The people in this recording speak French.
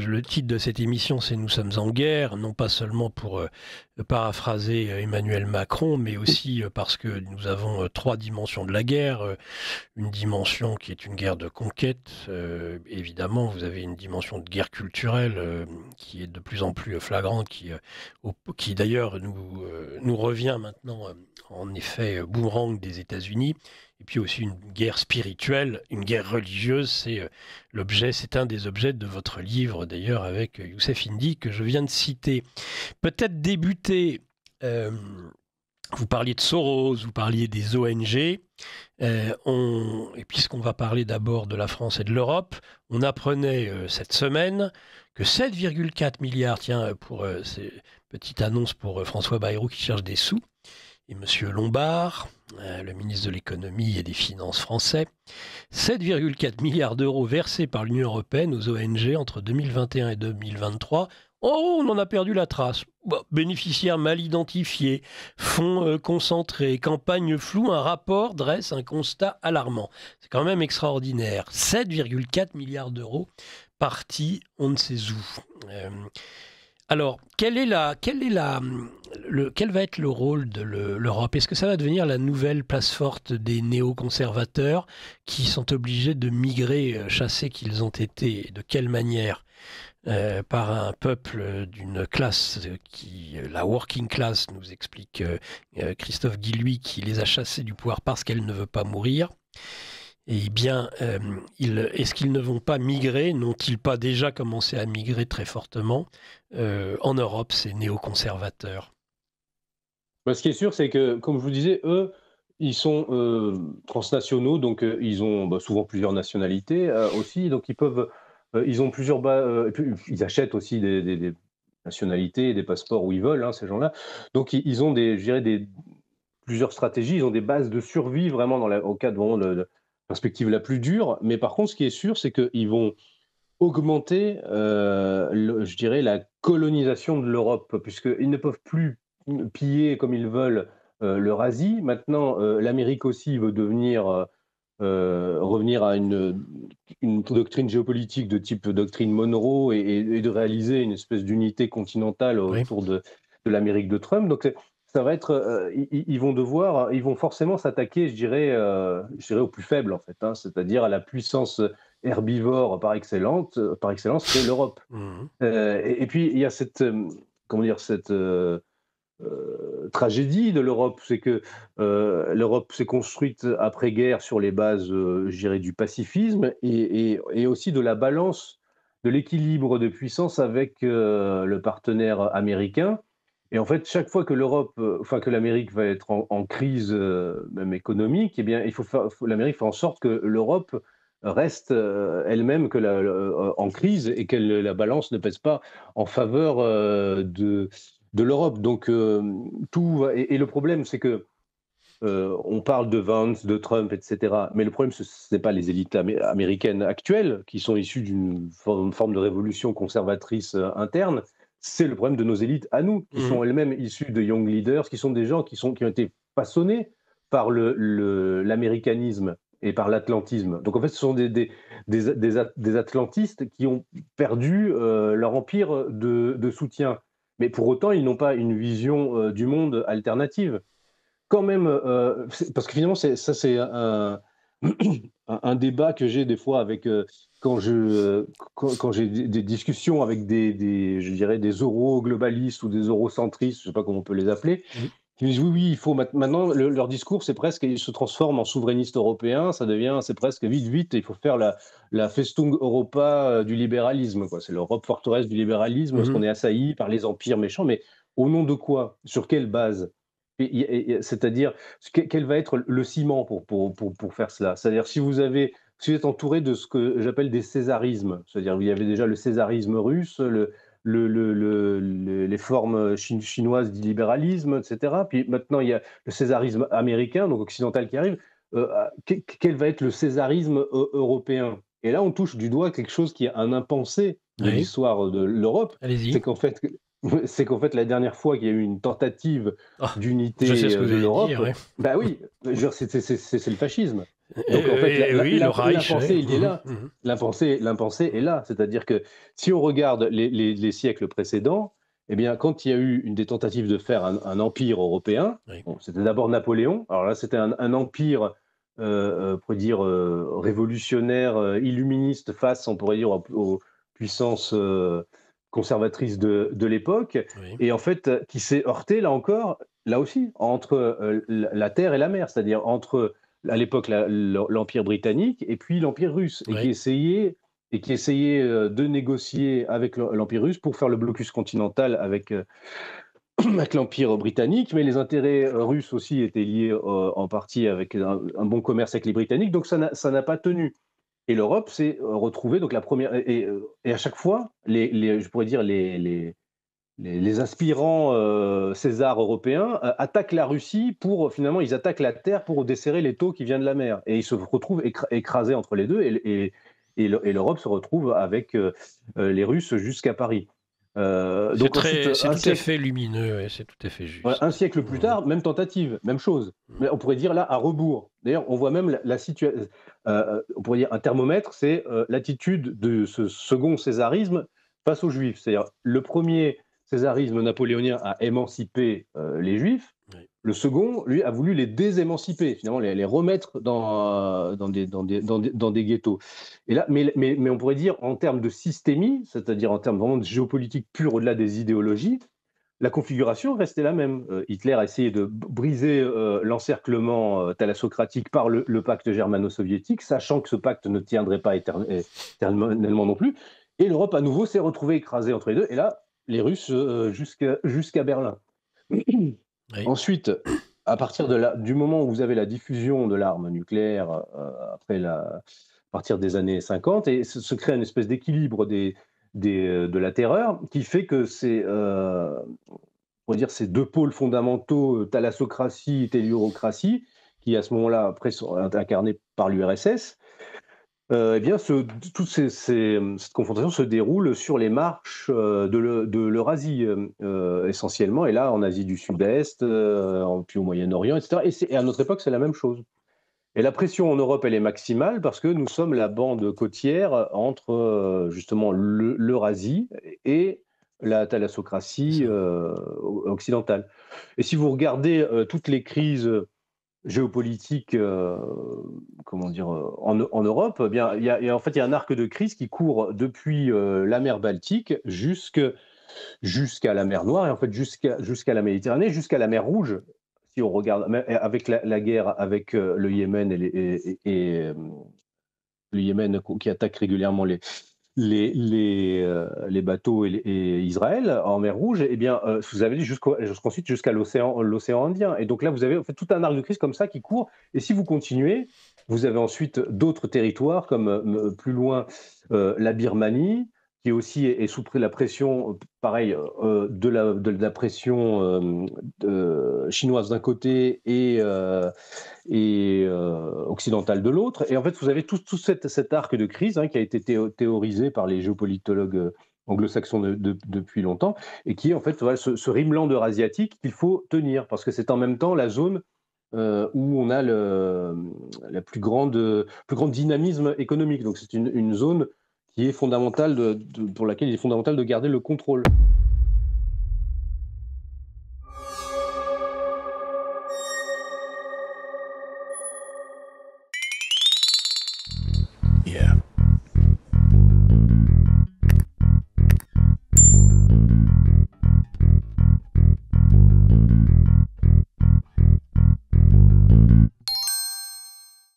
le titre de cette émission, c'est Nous sommes en guerre, non pas seulement pour paraphraser Emmanuel Macron, mais aussi parce que nous avons trois dimensions de la guerre. Une dimension qui est une guerre de conquête. Évidemment, vous avez une dimension de guerre culturelle qui est de plus en plus flagrante, qui d'ailleurs nous revient maintenant en effet boomerang des États-Unis. Et puis aussi une guerre spirituelle, une guerre religieuse, c'est un des objets de votre livre d'ailleurs avec Youssef Indy que je viens de citer. Peut-être débuter, vous parliez de Soros, vous parliez des ONG, et puisqu'on va parler d'abord de la France et de l'Europe, on apprenait cette semaine que 7,4 milliards, tiens, pour petite annonce pour François Bayrou qui cherche des sous, et Monsieur Lombard, le ministre de l'économie et des finances français, 7,4 milliards d'euros versés par l'Union européenne aux ONG entre 2021 et 2023. Oh, on en a perdu la trace. Bon, bénéficiaires mal identifiés, fonds concentrés, campagne floue, un rapport dresse un constat alarmant. C'est quand même extraordinaire. 7,4 milliards d'euros partis on ne sait où. Alors, quel va être le rôle de l'Europe? Est-ce que ça va devenir la nouvelle place forte des néoconservateurs qui sont obligés de migrer, chassés qu'ils ont été, de quelle manière? Par un peuple d'une classe la working class, nous explique Christophe Guilluy, qui les a chassés du pouvoir parce qu'elle ne veut pas mourir. Eh bien, est-ce qu'ils ne vont pas migrer? N'ont-ils pas déjà commencé à migrer très fortement en Europe, ces néoconservateurs? Ce qui est sûr, c'est que, comme je vous disais, eux, ils sont transnationaux, donc ils ont souvent plusieurs nationalités aussi, donc ils ont et puis ils achètent aussi des nationalités, des passeports où ils veulent, hein, ces gens-là. Donc ils ont je dirais plusieurs stratégies, ils ont des bases de survie vraiment au cas de vraiment de perspective la plus dure. Mais par contre, ce qui est sûr, c'est qu'ils vont augmenter, je dirais, la colonisation de l'Europe, puisqu'ils ne peuvent plus piller comme ils veulent l'Eurasie. Maintenant, l'Amérique aussi veut revenir à une doctrine géopolitique de type doctrine Monroe et de réaliser une espèce d'unité continentale Oui. autour de l'Amérique de Trump. Donc ça va être, ils vont forcément s'attaquer, je dirais aux plus faibles en fait, hein, c'est-à-dire à la puissance herbivore par excellence, c'est l'Europe. Mhm. Et puis il y a comment dire, cette tragédie de l'Europe, c'est que l'Europe s'est construite après-guerre sur les bases, je dirais, du pacifisme et aussi de la balance, de l'équilibre de puissance avec le partenaire américain. Et en fait, chaque fois que que l'Amérique va être en crise, même économique, eh bien, l'Amérique fait en sorte que l'Europe reste elle-même en crise et que la balance ne pèse pas en faveur de l'Europe. Donc, et le problème, c'est que on parle de Vance, de Trump, etc. Mais le problème, ce n'est pas les élites américaines actuelles qui sont issues d'une forme de révolution conservatrice interne. C'est le problème de nos élites à nous, qui sont Mhm. elles-mêmes issues de young leaders, qui sont des gens qui ont été façonnés par l'américanisme et par l'atlantisme. Donc en fait, ce sont des atlantistes qui ont perdu leur empire de soutien. Mais pour autant, ils n'ont pas une vision du monde alternative. Quand même, parce que finalement, c'est un débat que j'ai des fois avec quand j'ai des discussions avec je dirais des euro-globalistes ou des eurocentristes, je sais pas comment on peut les appeler, Oui. qui me disent oui, oui, il faut maintenant leur discours, c'est presque, ils se transforment en souverainistes européens, c'est presque vite, vite, il faut faire la Festung Europa du libéralisme, quoi. C'est l'Europe forteresse du libéralisme, parce qu'on Mhm. est assailli par les empires méchants, mais au nom de quoi? Sur quelle base? C'est-à-dire, quel va être le ciment pour faire cela? C'est-à-dire, si vous êtes entouré de ce que j'appelle des césarismes, c'est-à-dire, il y avait déjà le césarisme russe, les formes chinoises d'illibéralisme, etc. Puis maintenant, il y a le césarisme américain, donc occidental, qui arrive. Quel va être le césarisme européen? Et là, on touche du doigt quelque chose qui est un impensé de Oui. l'histoire de l'Europe, Allez-y. c'est qu'en fait, la dernière fois qu'il y a eu une tentative Ah, je sais d'unité ce que vous de allez dire. l'Europe, Ouais. bah oui, je veux dire, c'est le fascisme. Donc en fait, Oui, le Reich, l'impensé, ouais. il est là. L'impensé est là. C'est-à-dire que si on regarde les siècles précédents, eh bien, quand il y a eu une des tentatives de faire un empire européen, Oui, bon, c'était d'abord Napoléon. Alors là, c'était un empire, on pourrait dire, révolutionnaire, illuministe face, on pourrait dire, aux puissances conservatrices de l'époque. oui, Et en fait, qui s'est heurté, là encore, là aussi, entre la terre et la mer, c'est-à-dire entre à l'époque l'Empire britannique et puis l'Empire russe, oui. et qui essayait de négocier avec l'Empire russe pour faire le blocus continental avec, avec l'Empire britannique, mais les intérêts russes aussi étaient liés en partie avec un bon commerce avec les Britanniques, donc ça n'a pas tenu. Et l'Europe s'est retrouvée, donc la première, et à chaque fois, je pourrais dire les aspirants César européens attaquent la Russie pour, finalement, ils attaquent la terre pour desserrer l'étau qui vient de la mer. Et ils se retrouvent écrasés entre les deux, et l'Europe se retrouve avec les Russes jusqu'à Paris. Donc ensuite, C'est tout à fait lumineux, ouais, c'est tout à fait voilà, juste. un siècle plus Mhm. tard, même tentative, même chose. Mhm. Mais on pourrait dire là à rebours. D'ailleurs, on voit même la situation. On pourrait dire un thermomètre, c'est l'attitude de ce second césarisme face aux Juifs. C'est-à-dire le premier césarisme napoléonien a émancipé les Juifs. Oui. Le second, lui, a voulu les désémanciper, finalement, les remettre dans des ghettos. Et là, mais on pourrait dire en termes de systémie, c'est-à-dire en termes vraiment de géopolitique pure au-delà des idéologies, la configuration restait la même. Hitler a essayé de briser l'encerclement thalassocratique par le pacte germano-soviétique, sachant que ce pacte ne tiendrait pas éternellement non plus. Et l'Europe, à nouveau, s'est retrouvée écrasée entre les deux. Et là, les Russes jusqu'à Berlin. Oui. Ensuite, à partir du moment où vous avez la diffusion de l'arme nucléaire, à partir des années 50, et se crée une espèce d'équilibre de la terreur qui fait que on va dire, ces deux pôles fondamentaux, thalassocratie et tellurocratie, qui à ce moment-là, après, sont incarnés par l'URSS, eh bien, cette confrontation se déroule sur les marches de l'Eurasie, essentiellement, et là, en Asie du Sud-Est, puis au Moyen-Orient, etc. Et à notre époque, c'est la même chose. Et la pression en Europe, elle est maximale parce que nous sommes la bande côtière entre justement l'Eurasie et la C'est thalassocratie ça. occidentale. Et si vous regardez toutes les crises géopolitiques, comment dire, en Europe, eh bien, en fait, il y a un arc de crise qui court depuis la mer Baltique jusqu'à la mer Noire, et en fait jusqu'à la Méditerranée, jusqu'à la mer Rouge. Si on regarde, avec la guerre avec le Yémen le Yémen qui attaque régulièrement les bateaux et Israël en mer Rouge, eh bien, vous avez dit jusqu'ensuite jusqu'à l'océan Indien. Et donc là, vous avez en fait tout un arc de crise comme ça qui court. Et si vous continuez, vous avez ensuite d'autres territoires comme plus loin la Birmanie, qui aussi est sous la pression, pareil, de la pression chinoise d'un côté et occidentale de l'autre. Et en fait, vous avez tout cet arc de crise qui a été théorisé par les géopolitologues anglo-saxons depuis longtemps, et qui est en fait voilà, ce rimeland eurasiatique qu'il faut tenir, parce que c'est en même temps la zone où on a la plus grande dynamisme économique. Donc c'est une zone qui est fondamentale pour laquelle il est fondamental de garder le contrôle.